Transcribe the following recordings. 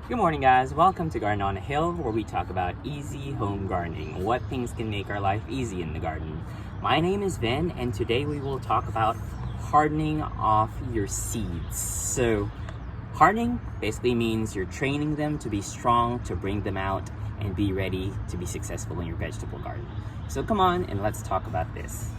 Good morning, guys. Welcome to Garden on a Hill, where we talk about easy home gardening, what things can make our life easy in the garden. My name is Ben, and today we will talk about hardening off your seeds. So hardening basically means you're training them to be strong, to bring them out and be ready to be successful in your vegetable garden. So come on and let's talk about this.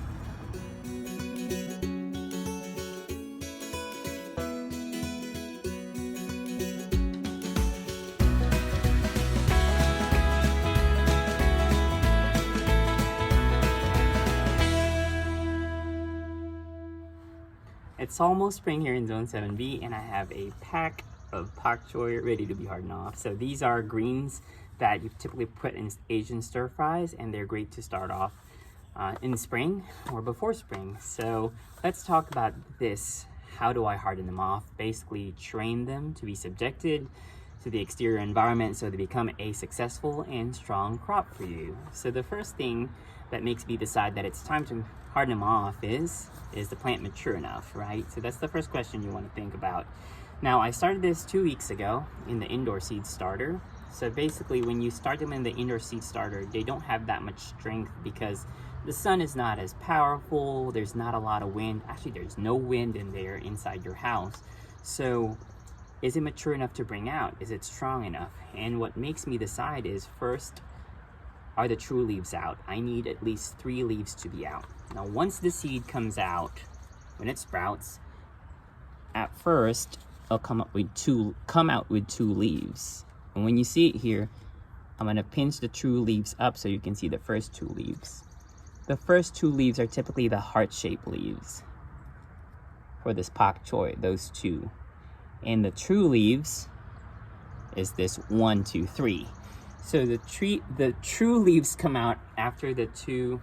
It's almost spring here in Zone 7B, and I have a pack of Bok Choy ready to be hardened off. So these are greens that you typically put in Asian stir fries, and they're great to start off in spring or before spring. So let's talk about this. How do I harden them off? Basically train them to be subjected to the exterior environment so they become a successful and strong crop for you. So the first thing that makes me decide that it's time to harden them off is the plant mature enough, right? So that's the first question you want to think about. Now, I started this 2 weeks ago in the indoor seed starter. So basically, when you start them in the indoor seed starter, they don't have that much strength because the sun is not as powerful. There's not a lot of wind. Actually, there's no wind in there inside your house. So is it mature enough to bring out? Is it strong enough? And what makes me decide is, first, are the true leaves out? I need at least 3 leaves to be out. Now, once the seed comes out, when it sprouts, at first, it'll come out with two leaves. And when you see it here, I'm gonna pinch the true leaves up so you can see the first 2 leaves. The first 2 leaves are typically the heart-shaped leaves for this Bok Choy, those 2. And the true leaves is this 1, 2, 3. So the true leaves come out after the 2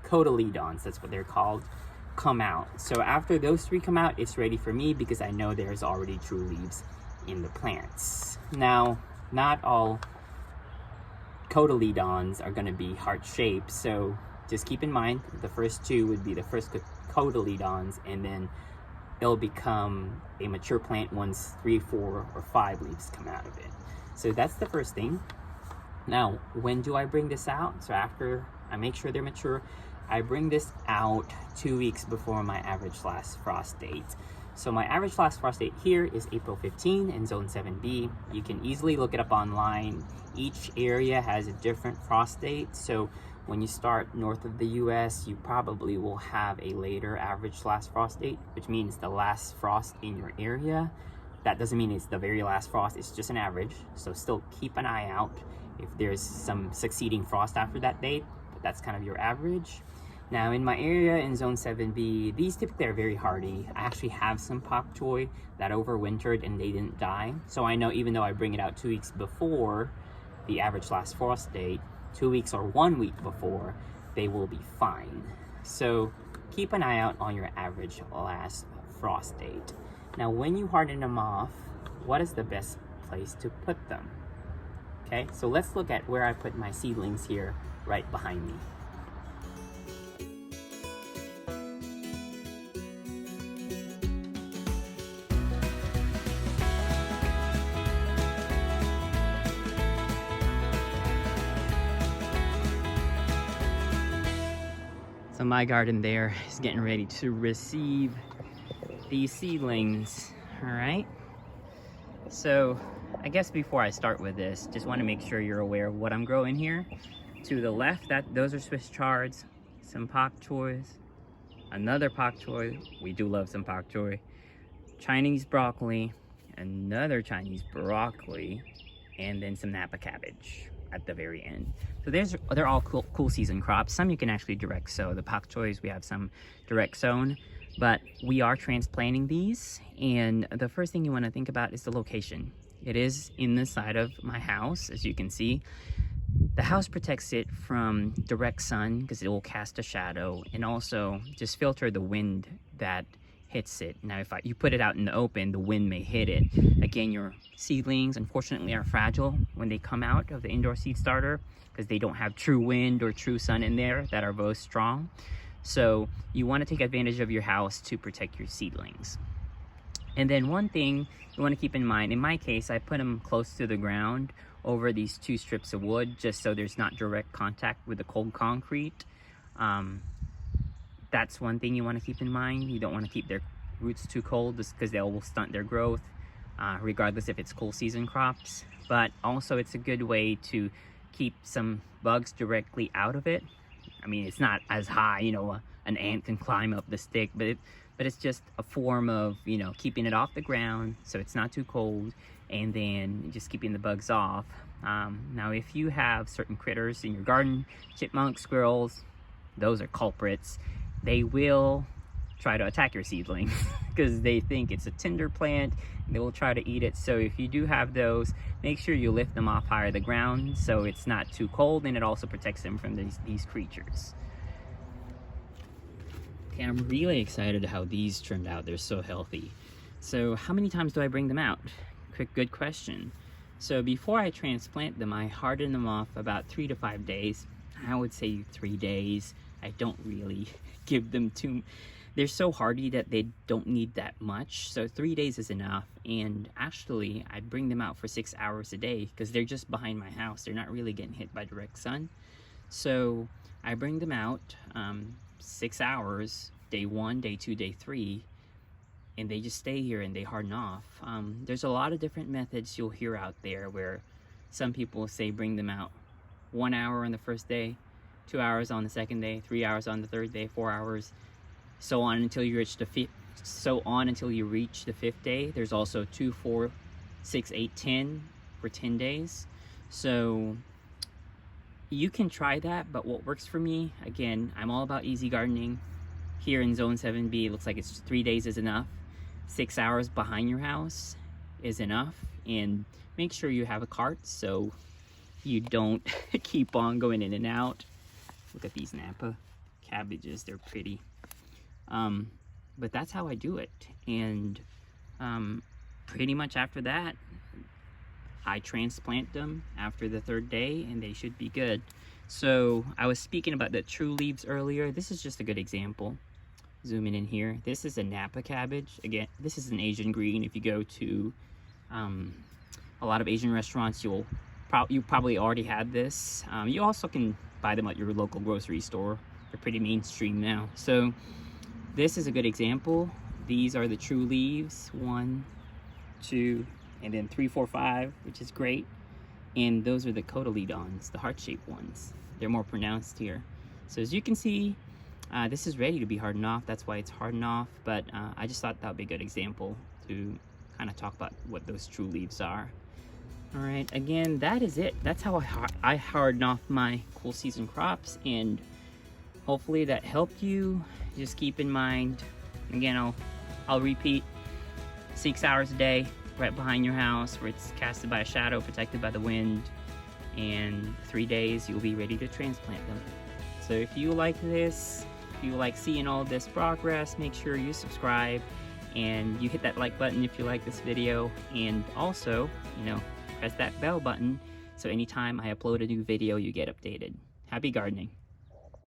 cotyledons, that's what they're called, come out. So after those 3 come out, it's ready for me because I know there's already true leaves in the plants. Now, not all cotyledons are going to be heart-shaped, so just keep in mind the first 2 would be the first cotyledons, and then it'll become a mature plant once 3, 4, or 5 leaves come out of it. So that's the first thing. Now, when do I bring this out? So after I make sure they're mature, I bring this out 2 weeks before my average last frost date. So my average last frost date here is April 15 in Zone 7B. You can easily look it up online. Each area has a different frost date. So when you start north of the US, you probably will have a later average last frost date, which means the last frost in your area. That doesn't mean it's the very last frost, it's just an average. So still keep an eye out if there's some succeeding frost after that date, but that's kind of your average. Now, in my area in Zone 7B, these typically are very hardy. I actually have some Bok Choy that overwintered and they didn't die. So I know even though I bring it out 2 weeks before the average last frost date, 2 weeks or 1 week before, they will be fine. So keep an eye out on your average last frost date. Now, when you harden them off, what is the best place to put them? Okay, so let's look at where I put my seedlings here right behind me. So my garden there is getting ready to receive these seedlings, all right? So I guess before I start with this, just want to make sure you're aware of what I'm growing here. To the left, those are Swiss Chards, some Bok Choys, another Bok Choy, we do love some Bok Choy, Chinese broccoli, another Chinese broccoli, and then some Napa Cabbage at the very end. So they're all cool season crops. Some you can actually direct sow. The Bok Choys, we have some direct sown, but we are transplanting these. And the first thing you want to think about is the location. It is in the side of my house, as you can see. The house protects it from direct sun because it will cast a shadow, and also just filter the wind that hits it. Now, if you put it out in the open, the wind may hit it. Again, your seedlings, unfortunately, are fragile when they come out of the indoor seed starter because they don't have true wind or true sun in there that are both strong. So you want to take advantage of your house to protect your seedlings. And then one thing you want to keep in mind, in my case, I put them close to the ground over these 2 strips of wood, just so there's not direct contact with the cold concrete. That's one thing you want to keep in mind. You don't want to keep their roots too cold, just because they will stunt their growth, regardless if it's cool season crops. But also it's a good way to keep some bugs directly out of it. I mean, it's not as high, you know, an ant can climb up the stick, but it's just a form of, you know, keeping it off the ground so it's not too cold, and then just keeping the bugs off. Now, if you have certain critters in your garden, chipmunks, squirrels, those are culprits. They will try to attack your seedling because they think it's a tender plant. They will try to eat it. So if you do have those, make sure you lift them off higher to the ground so it's not too cold, and it also protects them from these creatures. Okay, I'm really excited how these turned out. They're so healthy. So how many times do I bring them out? Good question. So before I transplant them, I harden them off about 3 to 5 days. I would say 3 days. I don't really give them too. They're so hardy that they don't need that much. So 3 days is enough. And actually, I bring them out for 6 hours a day because they're just behind my house. They're not really getting hit by direct sun. So I bring them out 6 hours, day 1, day 2, day 3. And they just stay here and they harden off. There's a lot of different methods you'll hear out there where some people say bring them out 1 hour on the first day, 2 hours on the second day, 3 hours on the third day, 4 hours, so on until you reach the fifth. So on until you reach the 5th day. There's also 2, 4, 6, 8, 10 for 10 days. So you can try that, but what works for me, again, I'm all about easy gardening. Here in Zone 7B, it looks like it's 3 days is enough. 6 hours behind your house is enough, and make sure you have a cart so you don't keep on going in and out. Look at these Napa cabbages, they're pretty. But that's how I do it, and pretty much after that I transplant them after the 3rd day and they should be good. So I was speaking about the true leaves earlier. This is just a good example. Zooming in here, this is a Napa cabbage. Again, this is an Asian green. If you go to a lot of Asian restaurants, you probably already had this. You also can buy them at your local grocery store. They're pretty mainstream now. So this is a good example. These are the true leaves, 1, 2, and then 3, 4, 5, which is great. And those are the cotyledons, the heart-shaped ones. They're more pronounced here. So as you can see, this is ready to be hardened off. That's why it's hardened off. But I just thought that would be a good example to kind of talk about what those true leaves are. All right, again, that is it. That's how I harden off my cool season crops, and hopefully that helped you. Just keep in mind, again, I'll repeat, 6 hours a day, right behind your house where it's casted by a shadow, protected by the wind, and 3 days you'll be ready to transplant them. So if you like this, if you like seeing all this progress, make sure you subscribe and you hit that like button if you like this video, and also, press that bell button so anytime I upload a new video you get updated. Happy gardening.